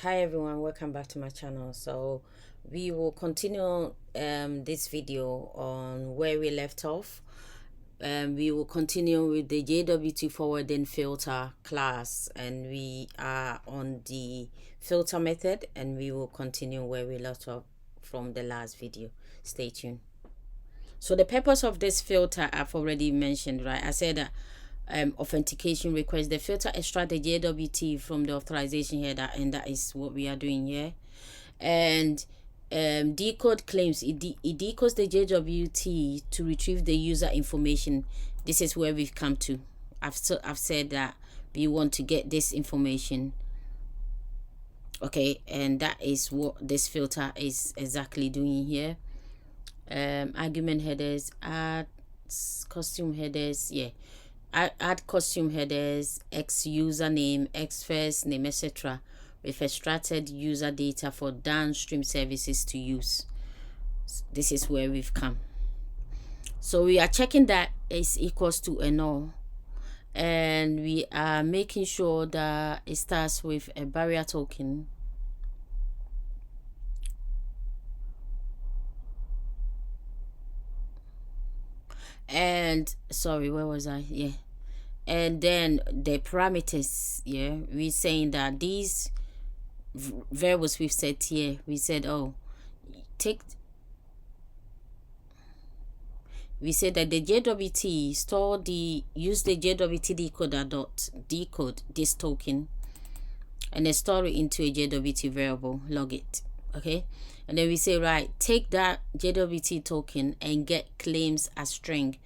Hi everyone, welcome back to my channel. So we will continue this video on where we left off. We will continue with the JWT forwarding filter class, and we are on the filter method, and we will continue where we left off from the last video. Stay tuned. So the purpose of this filter I've already mentioned, right? I said that authentication request. The filter extract the JWT from the authorization header, and that is what we are doing here. And decode claims, it decodes the JWT to retrieve the user information. This is where we've come to. I've said that we want to get this information, okay, and that is what this filter is exactly doing here. Argument headers, add costume headers, yeah, add costume headers, X username, X first name, etc. with extracted user data for downstream services to use. This is where we've come. So we are checking that is equals to a null, and we are making sure that it starts with a barrier token. And sorry, where was I? Yeah. And then the parameters, yeah, we're saying that these variables we've set here, we said, oh, we said that the JWT use the JWT decoder dot decode this token, and then store it into a JWT variable, log it, okay. And then we say, right, take that JWT token and get claims as string,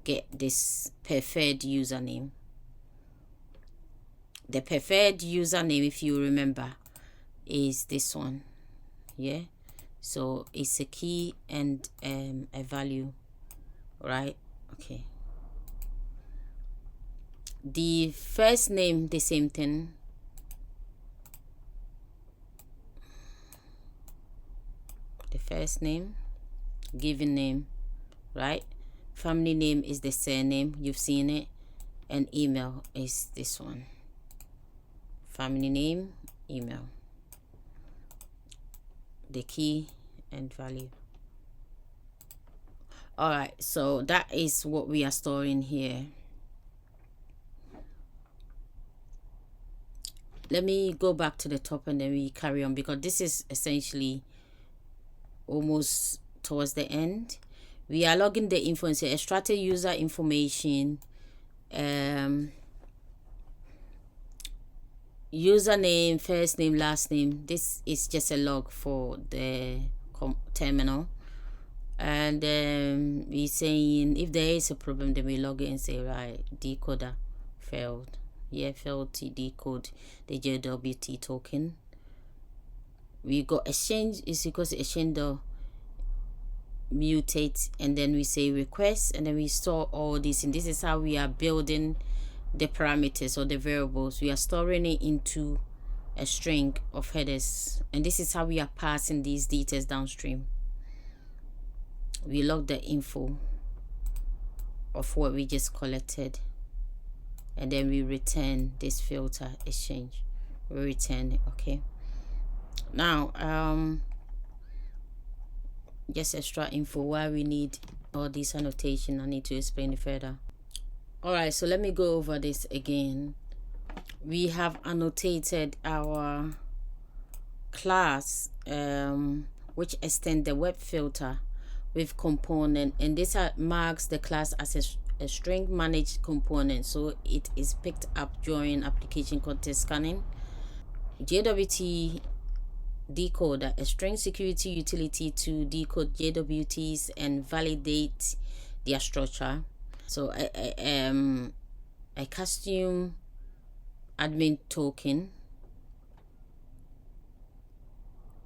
get this preferred username. The preferred username, if you remember, is this one, yeah. So it's a key and a value, right? Okay. The first name, the same thing. The first name, given name, right? Family name is the surname, you've seen it, and email is this one. Family name, email, the key and value. All right, so that is what we are storing here. Let me go back to the top and then we carry on, because this is essentially almost towards the end. We are logging the info and say extracted user information, username, first name, last name. This is just a log for the terminal. And we saying if there is a problem, then we log it and say, right, decoder failed. Yeah, failed to decode the JWT token. We got exchange is equals to exchange the mutate, and then we say request, and then we store all this. And this is how we are building the parameters or the variables. We are storing it into a string of headers, and this is how we are passing these details downstream. We log the info of what we just collected, and then we return this filter exchange. We return it, okay. Now just extra info why we need all this annotation. I need to explain it further. All right, so let me go over this again. We have annotated our class which extend the WebFilter with component, and this marks the class as a string managed component, so it is picked up during application context scanning. JWT decoder, a string security utility to decode JWTs and validate their structure. So a custom admin token,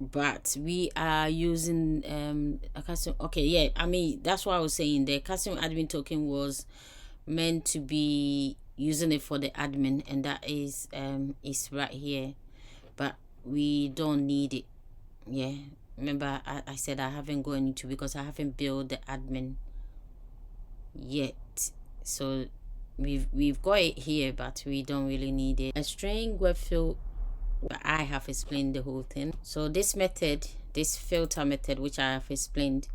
but we are using a custom, okay, yeah, I mean that's what I was saying. The custom admin token was meant to be using it for the admin, and that is right here, but we don't need it. Yeah, remember I said I haven't gone into, because I haven't built the admin yet. So we've got it here, but we don't really need it. A string WebFilter but I have explained the whole thing. So this method, this filter method, which I have explained,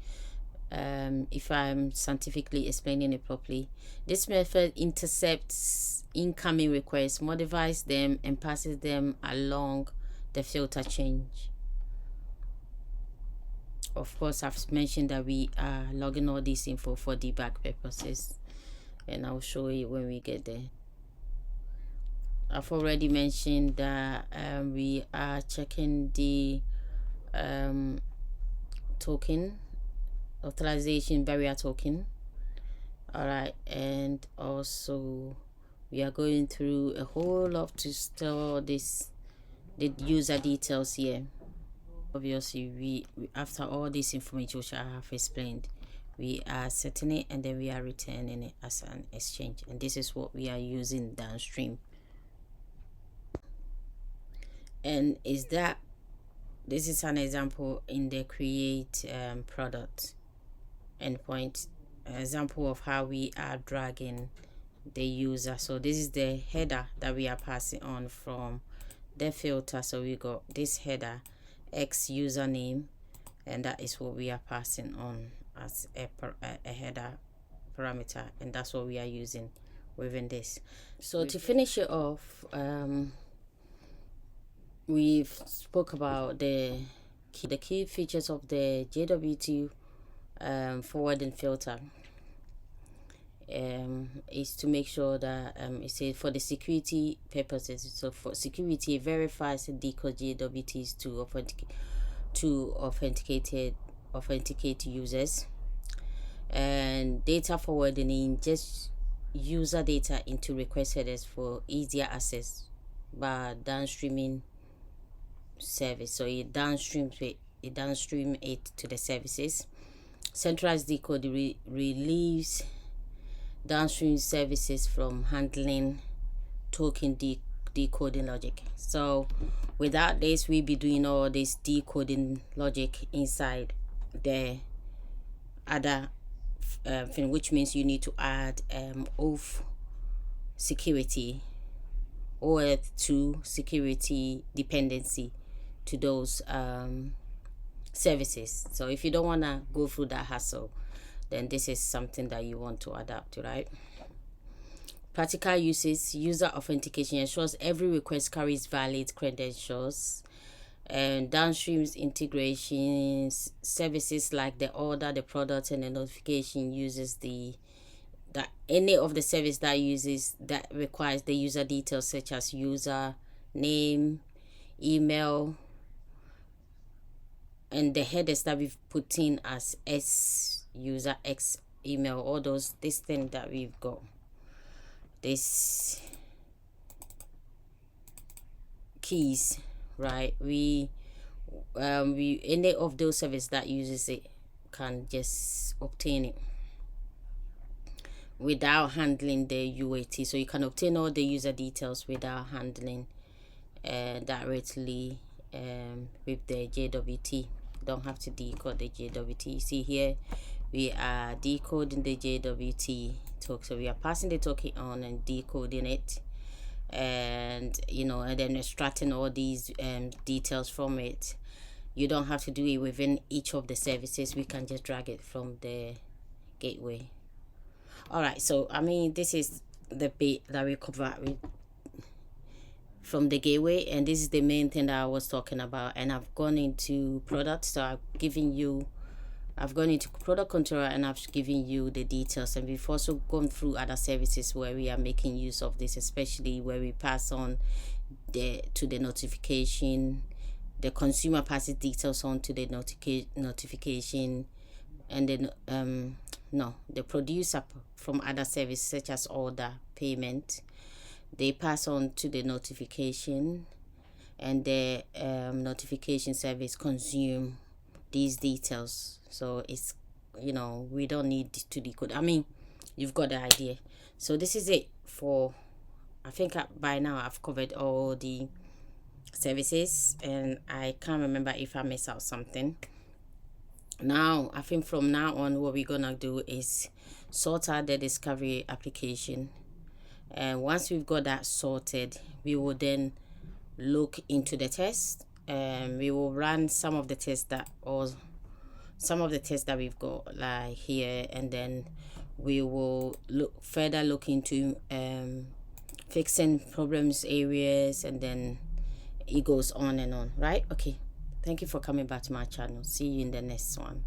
if I'm scientifically explaining it properly, this method intercepts incoming requests, modifies them, and passes them along the filter change. Of course, I've mentioned that we are logging all this info for debug purposes, and I'll show you when we get there. I've already mentioned that we are checking the token, authorization barrier token. All right, and also we are going through a whole lot to store this, the user details here. Obviously, we after all this information which I have explained, we are setting it and then we are returning it as an exchange, and this is what we are using downstream. And is that this is an example in the create product endpoint, example of how we are dragging the user. So this is the header that we are passing on from the filter. So we got this header x username, and that is what we are passing on as a header parameter, and that's what we are using within this. So to finish it off, we've spoke about the key features of the JWT forwarding filter. Is to make sure that it says for the security purposes. So for security, it verifies and decodes JWTs to authenticate users, and data forwarding ingests user data into request headers for easier access by downstreaming service. So it downstream it to the services. Centralized decode relieves downstream services from handling token decoding logic. So without this, we'll be doing all this decoding logic inside the other thing, which means you need to add OAuth security or to security dependency to those services. So if you don't want to go through that hassle, then this is something that you want to adapt to, right? Practical uses: user authentication ensures every request carries valid credentials, and downstreams integrations services like the order, the product, and the notification uses any of the service that requires the user details such as user name, email, and the headers that we've put in as S user X email, all this thing that we've got, this keys, right? We any of those services that uses it can just obtain it without handling the UAT. So you can obtain all the user details without handling directly with the JWT. Don't have to decode the JWT. You see here we are decoding the JWT token. So we are passing the token on and decoding it, and and then extracting all these details from it. You don't have to do it within each of the services. We can just drag it from the gateway. All right, so I mean, this is the bit that we cover from the gateway, and this is the main thing that I was talking about. And I've gone into product, so I've gone into product controller, and I've given you the details. And we've also gone through other services where we are making use of this, especially where we pass on to the notification. The consumer passes details on to the notification, and then the producer from other services such as order, payment, they pass on to the notification, and the notification service consume these details. So it's we don't need to decode. I mean, you've got the idea. So this is it for, I think by now I've covered all the services, and I can't remember if I missed out something. Now I think from now on what we're gonna do is sort out the discovery application, and once we've got that sorted, we will then look into the test. We will run some of the tests that we've got like here, and then we will look into fixing problems areas, and then it goes on and on, right? Okay, thank you for coming back to my channel. See you in the next one.